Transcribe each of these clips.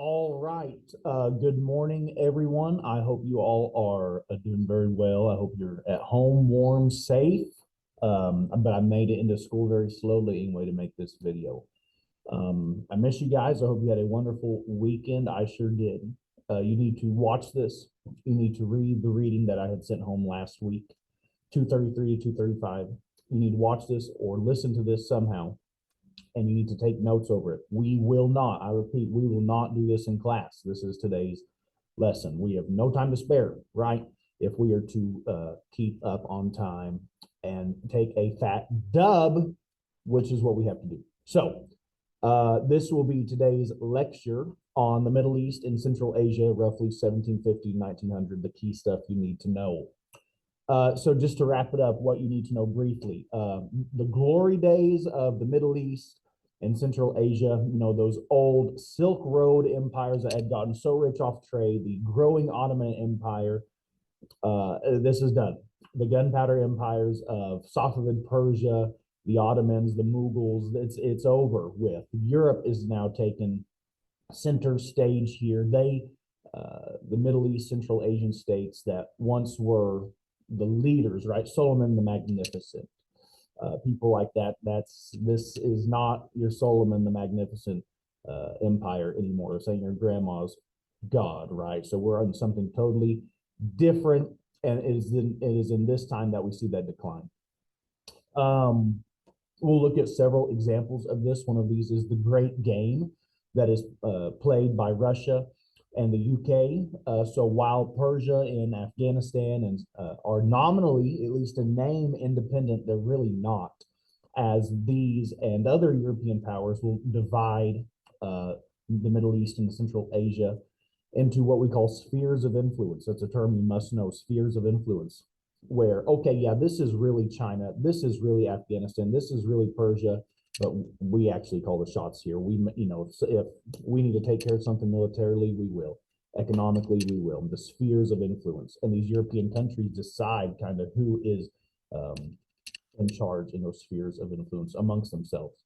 All right. Good morning, everyone. I hope you all are doing very well. I hope you're at home, warm, safe. But I made it into school very slowly anyway to make this video. I miss you guys. I hope you had a wonderful weekend. I sure did. You need to watch this. You need to read the reading that I had sent home last week, 233 to 235. You need to watch this or listen to this somehow, and you need to take notes over it. We will not, I repeat, we will not do this in class. This is today's lesson. We have no time to spare, right? If we are to keep up on time and take a fat dub, which is what we have to do. So this will be today's lecture on the Middle East and Central Asia, roughly 1750 to 1900, the key stuff you need to know. So just to wrap it up, what you need to know briefly, the glory days of the Middle East and Central Asia, those old Silk Road empires that had gotten so rich off trade, the growing Ottoman Empire, this is done. The gunpowder empires of Safavid Persia, the Ottomans, the Mughals, it's over with. Europe is now taken center stage here. The Middle East, Central Asian states that once were the leaders, right? Solomon the Magnificent, people like that. This is not your Solomon the Magnificent empire anymore. It's saying your grandma's God, right? So we're on something totally different, and it is in this time that we see that decline. We'll look at several examples of this. One of these is the Great Game that is played by Russia and the UK. So while Persia and Afghanistan are nominally, at least in name, independent, they're really not, as these and other European powers will divide the Middle East and Central Asia into what we call spheres of influence. That's a term you must know, spheres of influence, where, okay, yeah, this is really China, this is really Afghanistan, this is really Persia, but we actually call the shots here. If we need to take care of something militarily, we will. Economically, we will. The spheres of influence, and these European countries decide kind of who is in charge in those spheres of influence amongst themselves.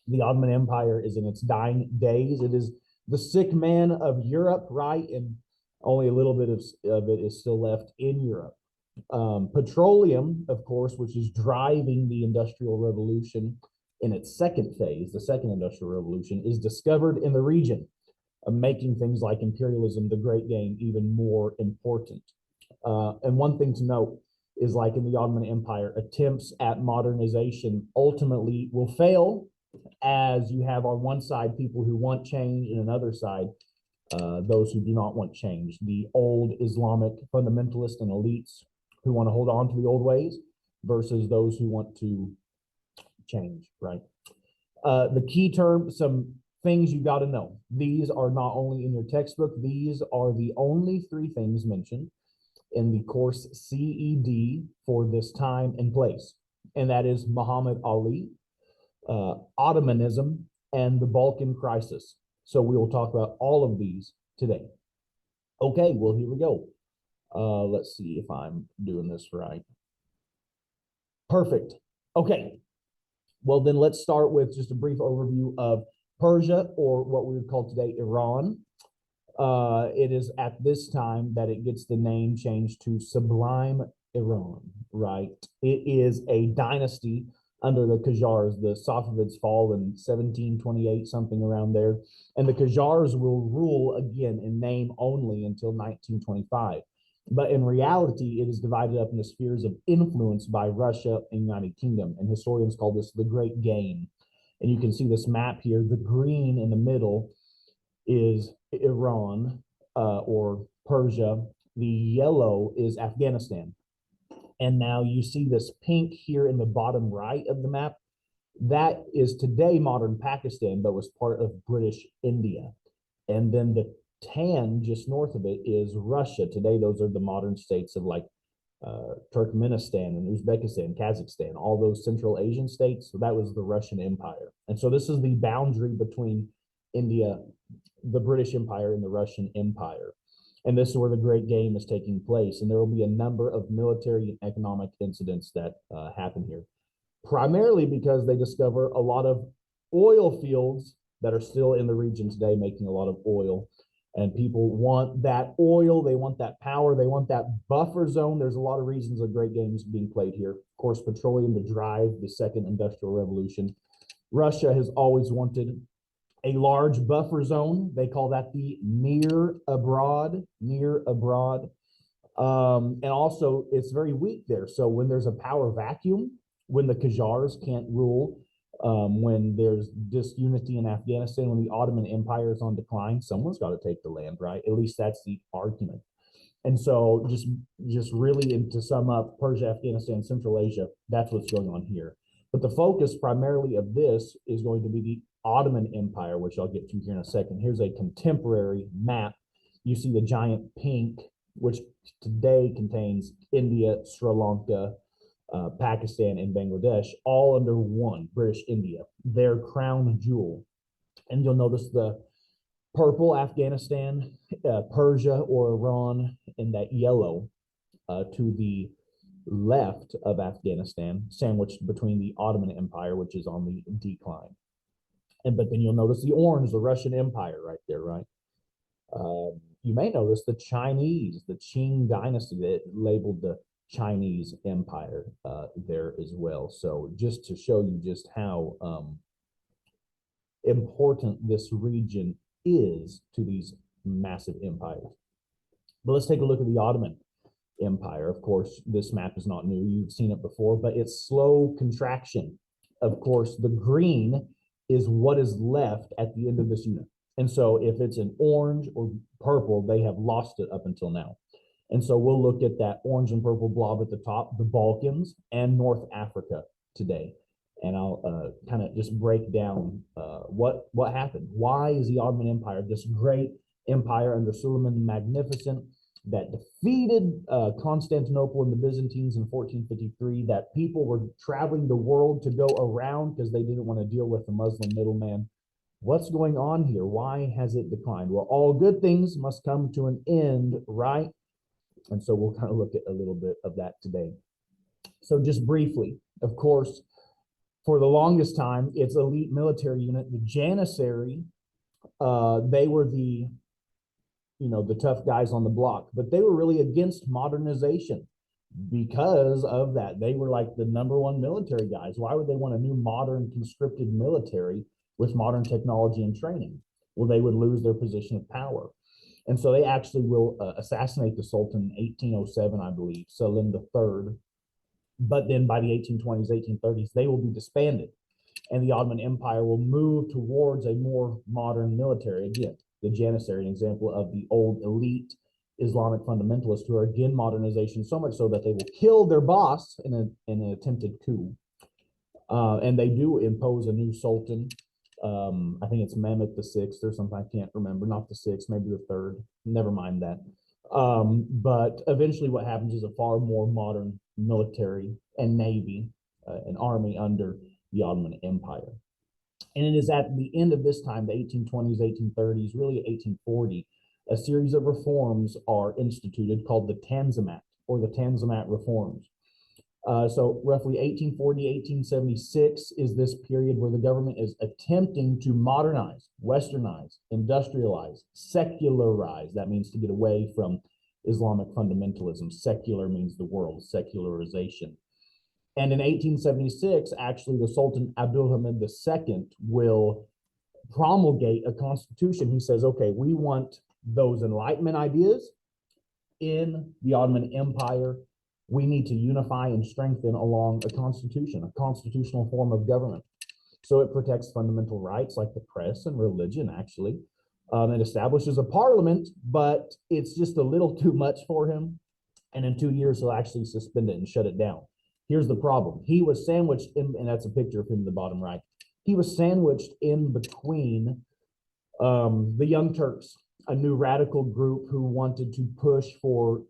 The Ottoman Empire is in its dying days. It is the sick man of Europe, right? And only a little bit of it is still left in Europe. Petroleum, of course, which is driving the Industrial Revolution in its second phase, the second Industrial Revolution, is discovered in the region, making things like imperialism, the Great Game, even more important. And one thing to note is, like in the Ottoman Empire, attempts at modernization ultimately will fail, as you have on one side people who want change, and another side those who do not want change. The old Islamic fundamentalists and elites who want to hold on to the old ways versus those who want to change, right? The key term, some things you got to know. These are not only in your textbook, these are the only three things mentioned in the course CED for this time and place. And that is Muhammad Ali, Ottomanism, and the Balkan crisis. So we will talk about all of these today. Okay, well, here we go. Let's see if I'm doing this right. Perfect. Okay. Well, then let's start with just a brief overview of Persia, or what we would call today Iran. It is at this time that it gets the name changed to Sublime Iran, right? It is a dynasty under the Qajars. The Safavids fall in 1728, something around there. And the Qajars will rule again in name only until 1925. But in reality, it is divided up into spheres of influence by Russia and United Kingdom. And historians call this the Great Game. And you can see this map here. The green in the middle is Iran or Persia. The yellow is Afghanistan. And now you see this pink here in the bottom right of the map. That is today modern Pakistan, but was part of British India. And then the tan just north of it is Russia. Today, those are the modern states of like Turkmenistan and Uzbekistan, Kazakhstan, all those Central Asian states. So that was the Russian Empire. And so this is the boundary between India, the British Empire, and the Russian Empire. And this is where the Great Game is taking place. And there will be a number of military and economic incidents that happen here, primarily because they discover a lot of oil fields that are still in the region today making a lot of oil. And people want that oil, they want that power, they want that buffer zone. There's a lot of reasons of great games being played here. Of course, petroleum to drive the second industrial revolution. Russia has always wanted a large buffer zone. They call that the near abroad, near abroad. And also, it's very weak there. So when there's a power vacuum, when the Qajars can't rule, when there's disunity in Afghanistan, when the Ottoman Empire is on decline, someone's got to take the land, right? At least that's the argument. And so just really, and to sum up, Persia, Afghanistan, Central Asia, that's what's going on here. But the focus primarily of this is going to be the Ottoman Empire, which I'll get to here in a second. Here's a contemporary map. You see the giant pink, which today contains India, Sri Lanka, Pakistan, and Bangladesh, all under one, British India, their crown jewel. And you'll notice the purple, Afghanistan, Persia or Iran, and that yellow to the left of Afghanistan, sandwiched between the Ottoman Empire, which is on the decline. But then you'll notice the orange, the Russian Empire right there, right? You may notice the Chinese, the Qing dynasty that labeled the Chinese Empire there as well. So just to show you just how important this region is to these massive empires. But let's take a look at the Ottoman Empire. Of course, this map is not new. You've seen it before, but it's slow contraction. Of course, the green is what is left at the end of this unit. And so if it's an orange or purple, they have lost it up until now. And so we'll look at that orange and purple blob at the top, the Balkans and North Africa today. And I'll kind of just break down what happened. Why is the Ottoman Empire, this great empire under Suleiman the Magnificent, that defeated Constantinople and the Byzantines in 1453, that people were traveling the world to go around because they didn't want to deal with the Muslim middleman? What's going on here? Why has it declined? Well, all good things must come to an end, right? And so we'll kind of look at a little bit of that today. So just briefly, of course, for the longest time, its elite military unit, the Janissary, they were the tough guys on the block, but they were really against modernization because of that. They were like the #1 military guys. Why would they want a new modern conscripted military with modern technology and training? Well, they would lose their position of power. And so they actually will assassinate the Sultan in 1807, I believe, Selim III. But then by the 1820s, 1830s, they will be disbanded. And the Ottoman Empire will move towards a more modern military. Again, the Janissary, an example of the old elite Islamic fundamentalists who are again modernization, so much so that they will kill their boss in an attempted coup. And they do impose a new sultan. I think it's Mehmet VI or something. I can't remember. Not the sixth, maybe the third. Never mind that. But eventually what happens is a far more modern military and navy, an army under the Ottoman Empire. And it is at the end of this time, the 1820s, 1830s, really 1840, a series of reforms are instituted called the Tanzimat or the Tanzimat reforms. So roughly 1840, 1876 is this period where the government is attempting to modernize, westernize, industrialize, secularize. That means to get away from Islamic fundamentalism. Secular means the world, secularization. And in 1876, actually, the Sultan Abdulhamid II will promulgate a constitution. He says, okay, we want those Enlightenment ideas in the Ottoman Empire. We need to unify and strengthen along a constitution, a constitutional form of government. So it protects fundamental rights like the press and religion, actually. It establishes a parliament, but it's just a little too much for him. And in 2 years, he'll actually suspend it and shut it down. Here's the problem. He was sandwiched in, and that's a picture of him in the bottom right. He was sandwiched in between the Young Turks, a new radical group who wanted to push for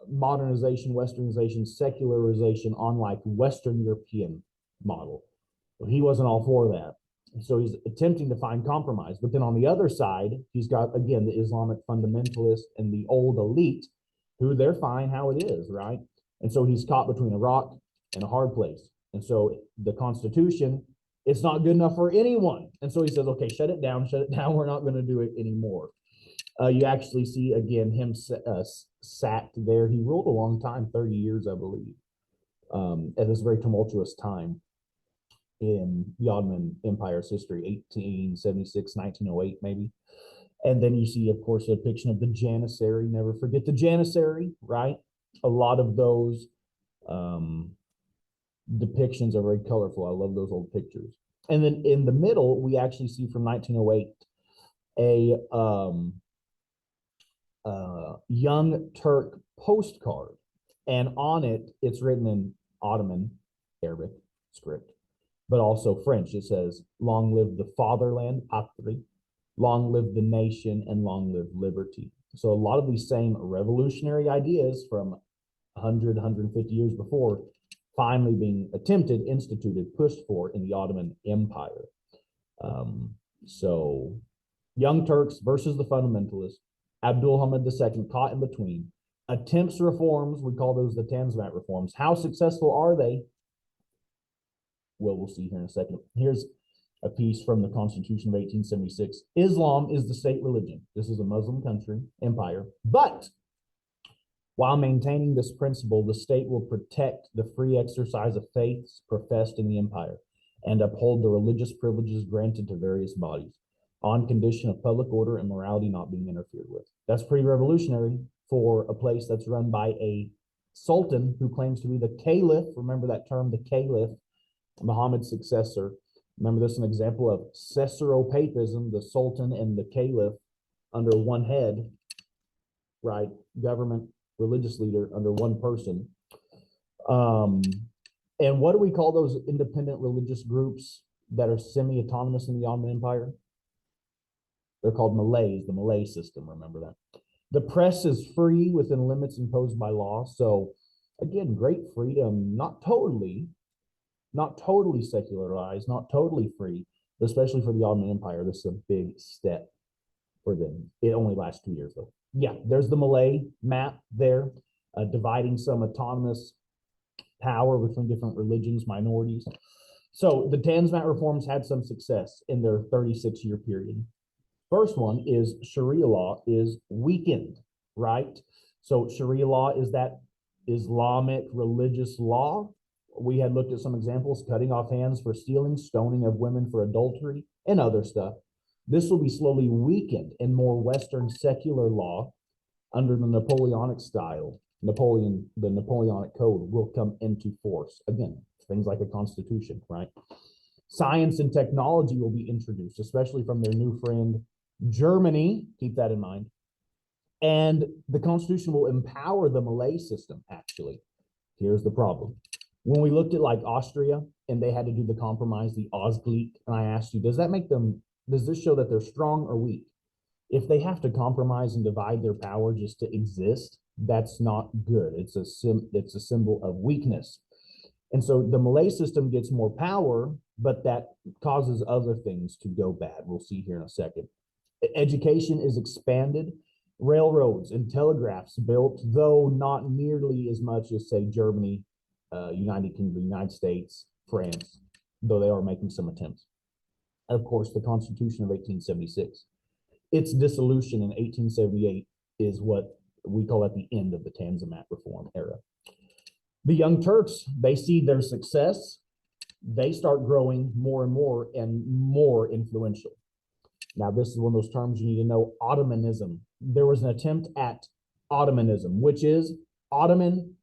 modernization, westernization, secularization on like Western European model. But he wasn't all for that. So he's attempting to find compromise. But then on the other side, he's got, again, the Islamic fundamentalists and the old elite who they're fine how it is, right? And so he's caught between a rock and a hard place. And so the Constitution It's not good enough for anyone. And so he says, okay, shut it down, shut it down. We're not going to do it anymore. You actually see, again, him sacked there. He ruled a long time, 30 years, I believe, at this very tumultuous time in the Ottoman Empire's history, 1876, 1908, maybe. And then you see, of course, a depiction of the Janissary. Never forget the Janissary, right? A lot of those depictions are very colorful. I love those old pictures. And then in the middle, we actually see from 1908 a young Turk postcard. And on it, it's written in Ottoman Arabic script, but also French. It says, long live the fatherland, patrie, long live the nation, and long live liberty. So a lot of these same revolutionary ideas from 100, 150 years before finally being attempted, instituted, pushed for in the Ottoman Empire. So Young Turks versus the fundamentalists, Abdul Hamid II caught in between, attempts reforms, we call those the Tanzimat reforms. How successful are they? Well, we'll see here in a second. Here's a piece from the Constitution of 1876. Islam is the state religion. This is a Muslim country, empire, but while maintaining this principle, the state will protect the free exercise of faiths professed in the empire and uphold the religious privileges granted to various bodies on condition of public order and morality not being interfered with. That's pretty revolutionary for a place that's run by a sultan who claims to be the caliph. Remember that term, the caliph, Muhammad's successor. Remember this is an example of Caesaropapism, the sultan and the caliph under one head, right? Government, religious leader under one person. And what do we call those independent religious groups that are semi-autonomous in the Ottoman Empire? They're called Malays, the Malay system, remember that. The press is free within limits imposed by law. So again, great freedom, not totally secularized, not totally free, but especially for the Ottoman Empire, this is a big step for them. It only lasts 2 years though. Yeah, there's the Malay map there, dividing some autonomous power between different religions, minorities. So the Tanzimat reforms had some success in their 36-year period. First one is Sharia law is weakened, right? So Sharia law is that Islamic religious law. We had looked at some examples, cutting off hands for stealing, stoning of women for adultery, and other stuff. This will be slowly weakened in more Western secular law under the Napoleonic style. The Napoleonic Code will come into force. Again, things like a constitution, right? Science and technology will be introduced, especially from their new friend, Germany. Keep that in mind. And the Constitution will empower the Malay system, actually. Here's the problem. When we looked at like Austria and they had to do the compromise, the Ausgleich, and I asked you, does this show that they're strong or weak? If they have to compromise and divide their power just to exist, that's not good. It's a symbol of weakness. And so the Malay system gets more power, but that causes other things to go bad. We'll see here in a second. Education is expanded. Railroads and telegraphs built, though not nearly as much as, say, Germany, United Kingdom, United States, France, though they are making some attempts. Of course, the Constitution of 1876. Its dissolution in 1878 is what we call at the end of the Tanzimat reform era. The Young Turks, they see their success. They start growing more and more influential. Now, this is one of those terms you need to know, Ottomanism. There was an attempt at Ottomanism, which is Ottoman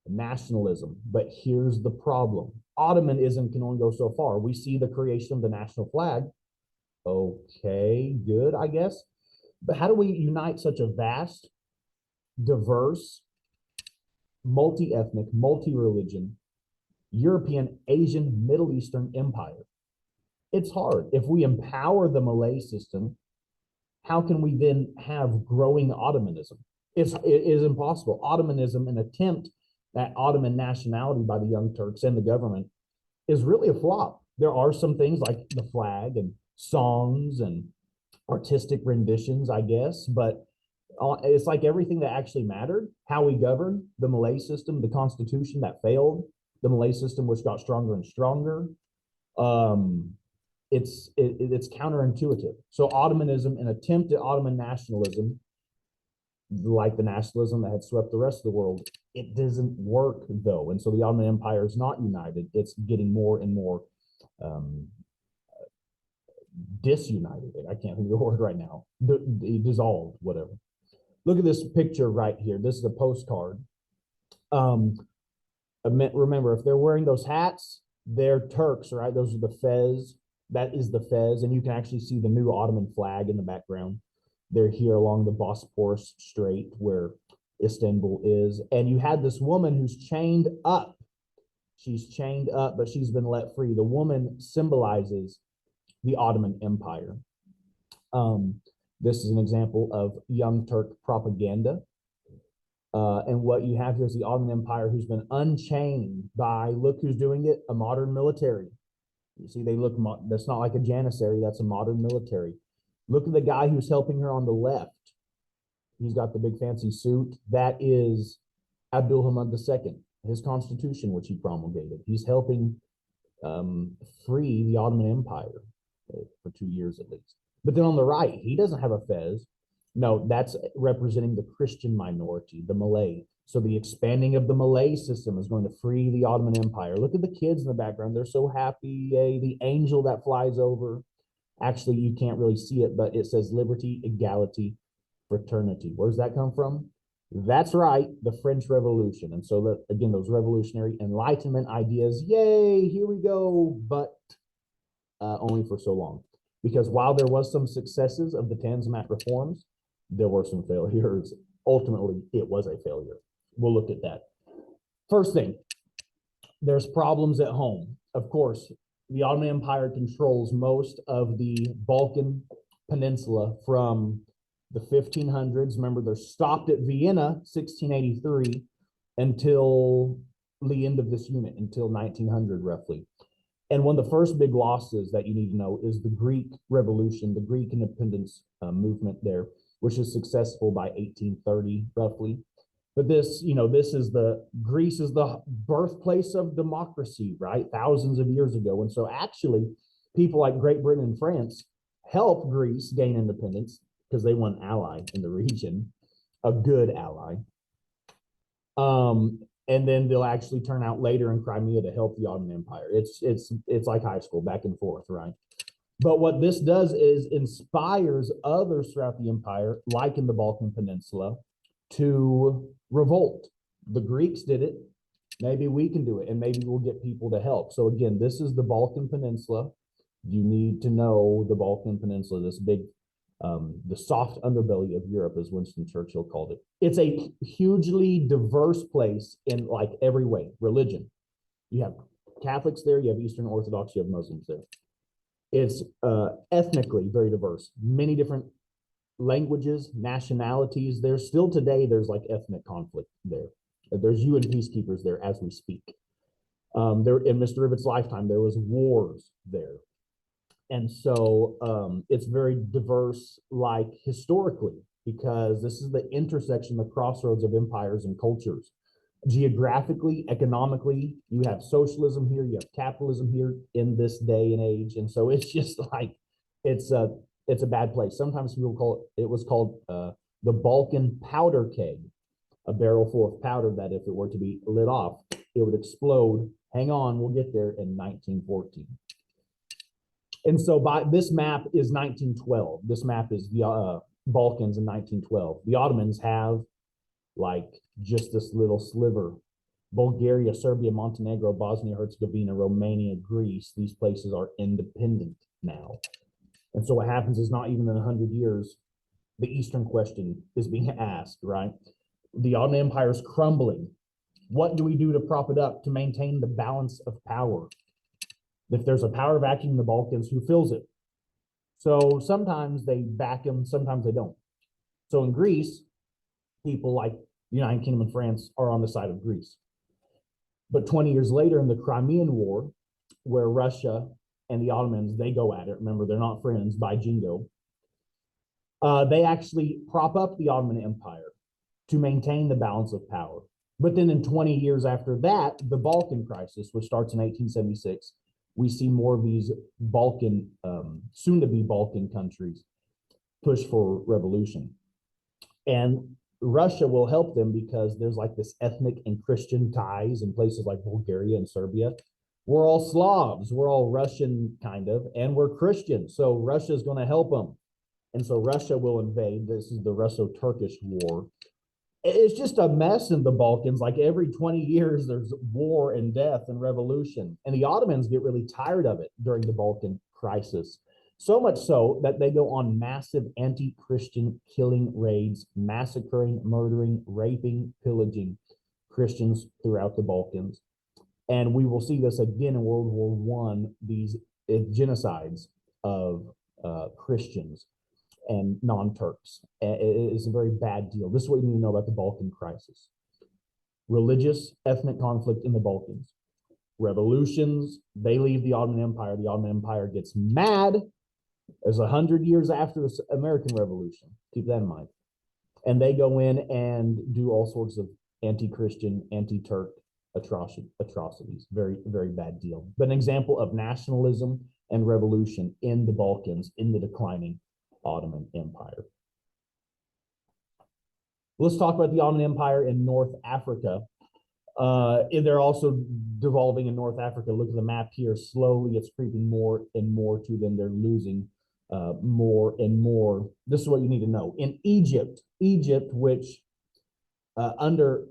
nationalism. But here's the problem. Ottomanism can only go so far. We see the creation of the national flag. Okay, good, I guess. But how do we unite such a vast, diverse, multi-ethnic, multi-religion, European, Asian, Middle Eastern empire? It's hard. If we empower the Malay system, how can we then have growing Ottomanism? It is impossible. Ottomanism, an attempt at Ottoman nationality by the Young Turks and the government, is really a flop. There are some things like the flag and songs and artistic renditions, I guess, but it's like everything that actually mattered, how we govern, the Malay system, the constitution that failed, the Malay system which got stronger and stronger, Um, it's counterintuitive. So Ottomanism, an attempt at Ottoman nationalism, like the nationalism that had swept the rest of the world, it doesn't work though. And so the Ottoman Empire is not united. It's getting more and more um, disunited. I can't think of the word right now. Dissolved, whatever. Look at this picture right here. This is a postcard. Um, remember, if they're wearing those hats, they're Turks, right? Those are the fez. That is the fez, and you can actually see the new Ottoman flag in the background. They're here along the Bosporus Strait where Istanbul is. And you had this woman who's chained up. She's chained up, but she's been let free. The woman symbolizes the Ottoman Empire. This is an example of Young Turk propaganda. And what you have here is the Ottoman Empire who's been unchained by, look who's doing it, a modern military. You see, they look, that's not like a janissary, that's a modern military. Look at the guy who's helping her on the left. He's got the big fancy suit. That is Abdul Hamid II, his constitution, which he promulgated. He's helping free the Ottoman Empire for 2 years at least. But then on the right, he doesn't have a fez. No, that's representing the Christian minority, the Malay. So the expanding of the Malay system is going to free the Ottoman Empire. Look at the kids in the background. They're so happy. Yay, the angel that flies over. Actually, you can't really see it, but it says liberty, equality, fraternity. Where does that come from? That's right, the French Revolution. And so, again, those revolutionary Enlightenment ideas, yay, here we go, but only for so long. Because while there was some successes of the Tanzimat reforms, there were some failures. Ultimately, it was a failure. We'll look at that. First thing, there's problems at home. Of course, the Ottoman Empire controls most of the Balkan Peninsula from the 1500s. Remember, they're stopped at Vienna, 1683, until the end of this unit, until 1900, roughly. And one of the first big losses that you need to know is the Greek Revolution, the Greek independence movement there, which is successful by 1830, roughly. But this, this is Greece is the birthplace of democracy, right? Thousands of years ago. And so actually, people like Great Britain and France helped Greece gain independence because they want an ally in the region, a good ally. And then they'll actually turn out later in Crimea to help the Ottoman Empire. It's like high school, back and forth, right? But what this does is inspires others throughout the empire, like in the Balkan Peninsula, to revolt. The Greeks did it. Maybe we can do it, and maybe we'll get people to help. So again, this is the Balkan Peninsula. You need to know the Balkan Peninsula, this big, the soft underbelly of Europe, as Winston Churchill called it. It's a hugely diverse place in like every way. Religion. You have Catholics there, you have Eastern Orthodox, you have Muslims there. It's ethnically very diverse. Many different languages, nationalities. There's still today, there's like ethnic conflict there. There's UN peacekeepers there as we speak. There in Mr. Rivet's lifetime, there was wars there. And so it's very diverse, like historically, because this is the intersection, the crossroads of empires and cultures. Geographically, economically, you have socialism here, you have capitalism here in this day and age. And so it's just like, it's a bad place. Sometimes people call it, it was called the Balkan powder keg, a barrel full of powder that if it were to be lit off, it would explode. Hang on, we'll get there in 1914. And so by this map is 1912. This map is the Balkans in 1912. The Ottomans have like just this little sliver. Bulgaria, Serbia, Montenegro, Bosnia, Herzegovina, Romania, Greece, these places are independent now. And so what happens is not even in 100 years, the Eastern question is being asked, right? The Ottoman Empire is crumbling. What do we do to prop it up to maintain the balance of power? If there's a power vacuum in the Balkans, who fills it? So sometimes they back him, sometimes they don't. So in Greece, people like the United Kingdom and France are on the side of Greece. But 20 years later in the Crimean War, where Russia and the Ottomans, they go at it. Remember, they're not friends by jingo. They actually prop up the Ottoman Empire to maintain the balance of power. But then in 20 years after that, the Balkan crisis, which starts in 1876, we see more of these Balkan, soon to be Balkan countries push for revolution. And Russia will help them because there's like this ethnic and Christian ties in places like Bulgaria and Serbia. We're all Slavs, we're all Russian kind of, and we're Christians. So Russia's going to help them. And so Russia will invade. This is the Russo-Turkish War. It's just a mess in the Balkans. Like every 20 years, there's war and death and revolution. And the Ottomans get really tired of it during the Balkan crisis. So much so that they go on massive anti-Christian killing raids, massacring, murdering, raping, pillaging Christians throughout the Balkans. And we will see this again in World War I, these genocides of Christians and non-Turks. It is a very bad deal. This is what you need to know about the Balkan crisis. Religious, ethnic conflict in the Balkans. Revolutions, they leave the Ottoman Empire. The Ottoman Empire gets mad. It's 100 years after the American Revolution. Keep that in mind. And they go in and do all sorts of anti-Christian, anti-Turk atrocities. Very, very bad deal. But an example of nationalism and revolution in the Balkans in the declining Ottoman Empire. Let's talk about the Ottoman Empire in North Africa. They're also devolving in North Africa. Look at the map here. Slowly, it's creeping more and more to them. They're losing more and more. This is what you need to know. In Egypt, which under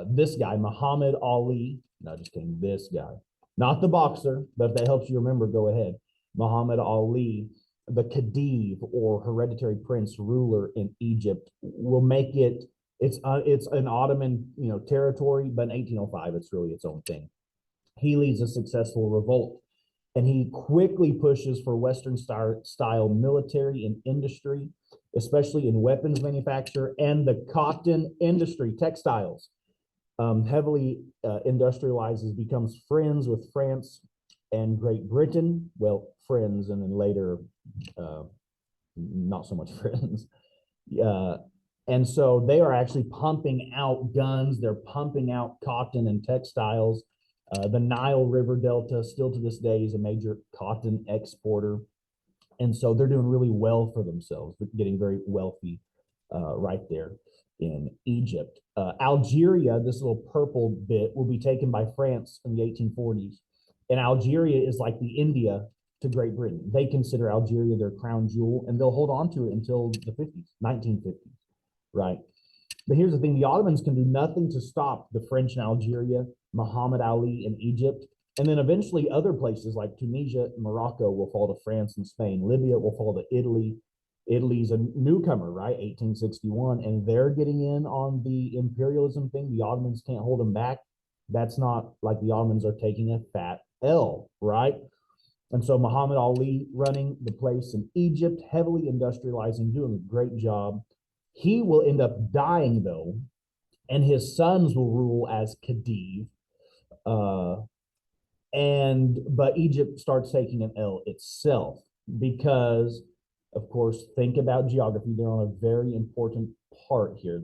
this guy, Muhammad Ali, no, just kidding, this guy, not the boxer, but if that helps you remember, go ahead. Muhammad Ali, the Khedive or hereditary prince ruler in Egypt, will make it. It's an Ottoman territory, but in 1805, it's really its own thing. He leads a successful revolt, and he quickly pushes for Western style military and industry, especially in weapons manufacture and the cotton industry, textiles. Heavily industrializes, becomes friends with France and Great Britain. Well, friends, and then later, not so much friends. And so they are actually pumping out guns. They're pumping out cotton and textiles. The Nile River Delta, still to this day, is a major cotton exporter. And so they're doing really well for themselves, getting very wealthy right there in Egypt. Algeria, this little purple bit, will be taken by France in the 1840s. And Algeria is like the India to Great Britain. They consider Algeria their crown jewel, and they'll hold on to it until the 50s, 1950s, right? But here's the thing. The Ottomans can do nothing to stop the French in Algeria, Muhammad Ali in Egypt, and then eventually other places like Tunisia, Morocco will fall to France and Spain. Libya will fall to Italy. Italy's a newcomer, right? 1861, and they're getting in on the imperialism thing. The Ottomans can't hold them back. That's not like the Ottomans are taking a fat L, right? And so Muhammad Ali running the place in Egypt, heavily industrializing, doing a great job. He will end up dying, though, and his sons will rule as Khedive. But Egypt starts taking an L itself because, of course, think about geography. They're on a very important part here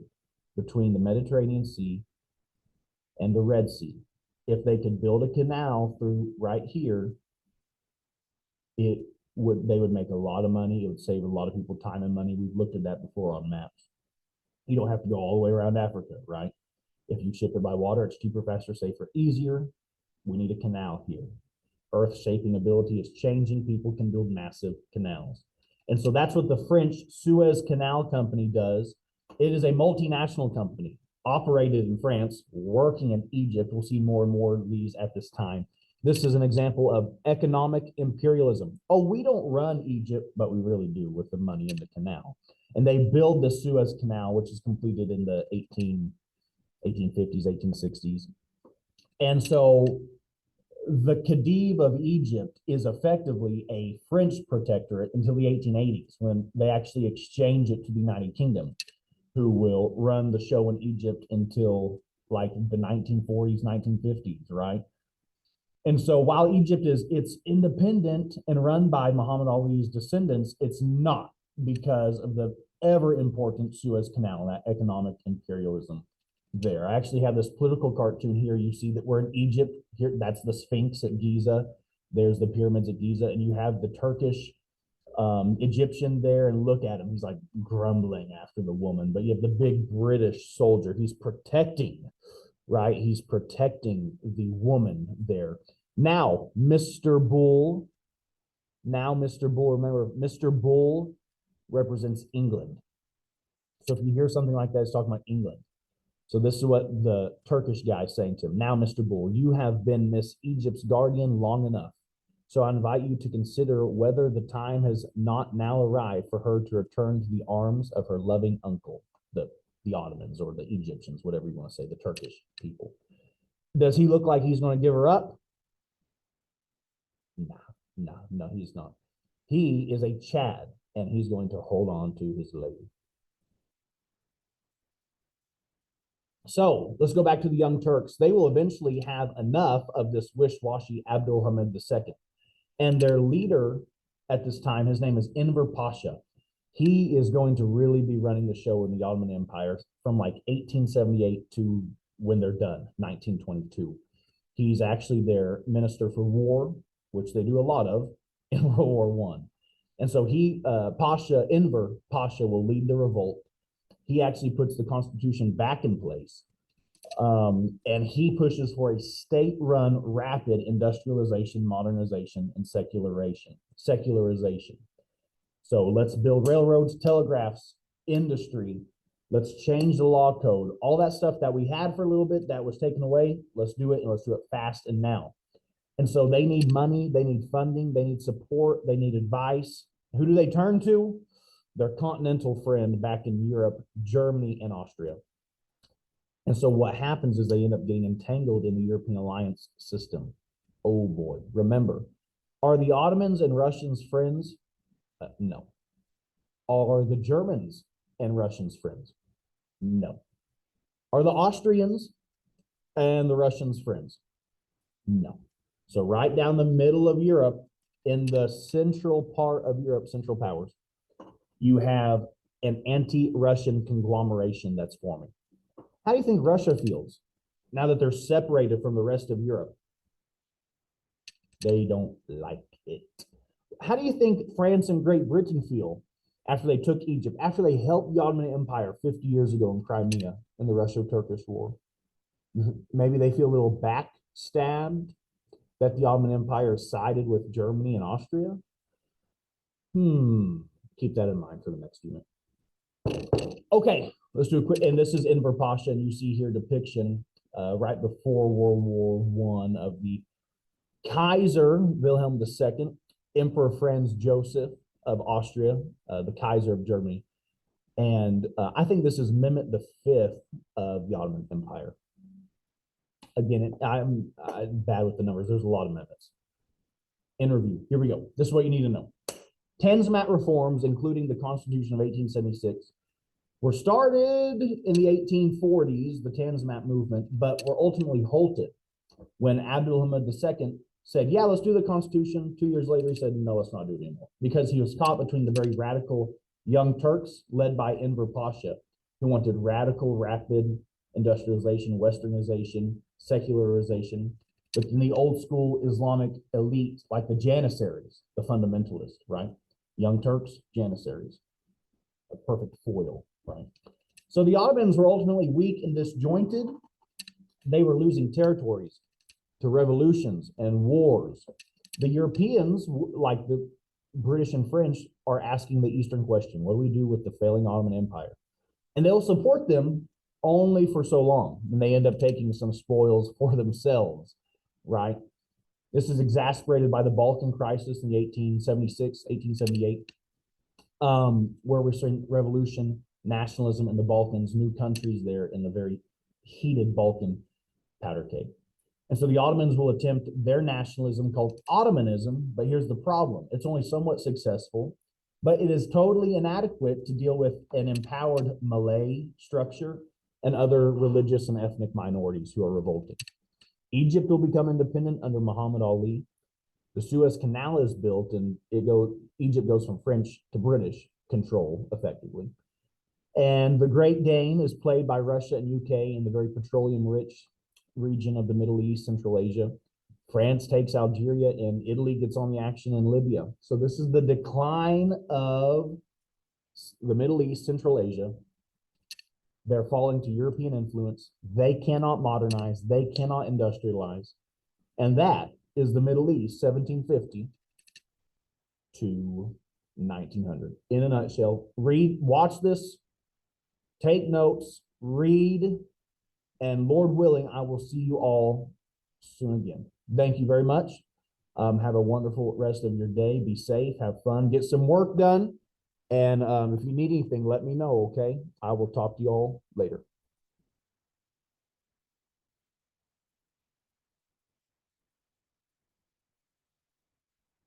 between the Mediterranean Sea and the Red Sea. If they could build a canal through right here, they would make a lot of money. It would save a lot of people time and money. We've looked at that before on maps. You don't have to go all the way around Africa, right? If you ship it by water, it's cheaper, faster, safer, easier. We need a canal here. Earth shaping ability is changing. People can build massive canals. And so that's what the French Suez Canal Company does. It is a multinational company operated in France, working in Egypt. We'll see more and more of these at this time. This is an example of economic imperialism. Oh, we don't run Egypt, but we really do with the money in the canal. And they build the Suez Canal, which is completed in the 1850s, 1860s. And so the Khedive of Egypt is effectively a French protectorate until the 1880s, when they actually exchange it to the United Kingdom, who will run the show in Egypt until like the 1940s, 1950s, right? And so while Egypt it's independent and run by Muhammad Ali's descendants, it's not, because of the ever important Suez Canal, that economic imperialism there. I actually have this political cartoon here. You see that we're in Egypt here. That's the Sphinx at Giza. There's the pyramids at Giza, and you have the Turkish Egyptian there, and look at him. He's like grumbling after the woman, but you have the big British soldier. He's protecting, right? He's protecting the woman there. Now, Mr. Bull. Now, Mr. Bull, remember, Mr. Bull represents England. So if you hear something like that, it's talking about England. So this is what the Turkish guy is saying to him. Now, Mr. Bull, you have been Miss Egypt's guardian long enough. So I invite you to consider whether the time has not now arrived for her to return to the arms of her loving uncle, the Ottomans or the Egyptians, whatever you want to say, the Turkish people. Does he look like he's going to give her up? No, he's not. He is a Chad, and he's going to hold on to his lady. So let's go back to the Young Turks. They will eventually have enough of this wish-washy Abdulhamid II. And their leader at this time, his name is Enver Pasha. He is going to really be running the show in the Ottoman Empire from like 1878 to when they're done, 1922. He's actually their minister for war, which they do a lot of in World War I. And so Enver Pasha will lead the revolt. He actually puts the Constitution back in place. And he pushes for a state-run rapid industrialization, modernization, and secularization. So let's build railroads, telegraphs, industry. Let's change the law code. All that stuff that we had for a little bit that was taken away, let's do it, and let's do it fast and now. And so they need money, they need funding, they need support, they need advice. Who do they turn to? Their continental friend back in Europe, Germany and Austria. And so what happens is they end up getting entangled in the European alliance system. Oh boy. Remember, are the Ottomans and Russians friends? No. Are the Germans and Russians friends? No. Are the Austrians and the Russians friends? No. So right down the middle of Europe, in the central part of Europe, Central Powers, you have an anti-Russian conglomeration that's forming. How do you think Russia feels now that they're separated from the rest of Europe? They don't like it. How do you think France and Great Britain feel after they took Egypt, after they helped the Ottoman Empire 50 years ago in Crimea in the Russo-Turkish War? Maybe they feel a little backstabbed that the Ottoman Empire sided with Germany and Austria. Keep that in mind for the next few minutes. Okay, let's do a quick, and this is Enver Pasha, and you see here depiction right before World War I of the Kaiser Wilhelm II, Emperor Franz Joseph of Austria, the Kaiser of Germany, and I think this is Mehmet V of the Ottoman Empire. Again, I'm bad with the numbers. There's a lot of Mehmets. In review, here we go. This is what you need to know. Tanzimat reforms, including the Constitution of 1876, were started in the 1840s, the Tanzimat movement, but were ultimately halted when Abdulhamid II said, yeah, let's do the Constitution. 2 years later, he said, no, let's not do it anymore, because he was caught between the very radical Young Turks, led by Enver Pasha, who wanted radical, rapid industrialization, westernization, secularization, but in the old school Islamic elite, like the Janissaries, the fundamentalists, right? Young Turks, Janissaries, a perfect foil, right? So the Ottomans were ultimately weak and disjointed. They were losing territories to revolutions and wars. The Europeans, like the British and French, are asking the Eastern question: what do we do with the failing Ottoman Empire? And they'll support them only for so long, and they end up taking some spoils for themselves, right? This is exasperated by the Balkan crisis in the 1876, 1878, where we're seeing revolution, nationalism in the Balkans, new countries there in the very heated Balkan powder keg. And so the Ottomans will attempt their nationalism called Ottomanism, but here's the problem. It's only somewhat successful, but it is totally inadequate to deal with an empowered Malay structure and other religious and ethnic minorities who are revolting. Egypt will become independent under Muhammad Ali. The Suez Canal is built, and Egypt goes from French to British control effectively. And the great game is played by Russia and UK in the very petroleum-rich region of the Middle East, Central Asia. France takes Algeria, and Italy gets on the action in Libya. So this is the decline of the Middle East, Central Asia. They're falling to European influence. They cannot modernize. They cannot industrialize. And that is the Middle East, 1750 to 1900. In a nutshell, read, watch this, take notes, read, and Lord willing, I will see you all soon again. Thank you very much. Have a wonderful rest of your day. Be safe, have fun, get some work done. And if you need anything, let me know, okay? I will talk to you all later.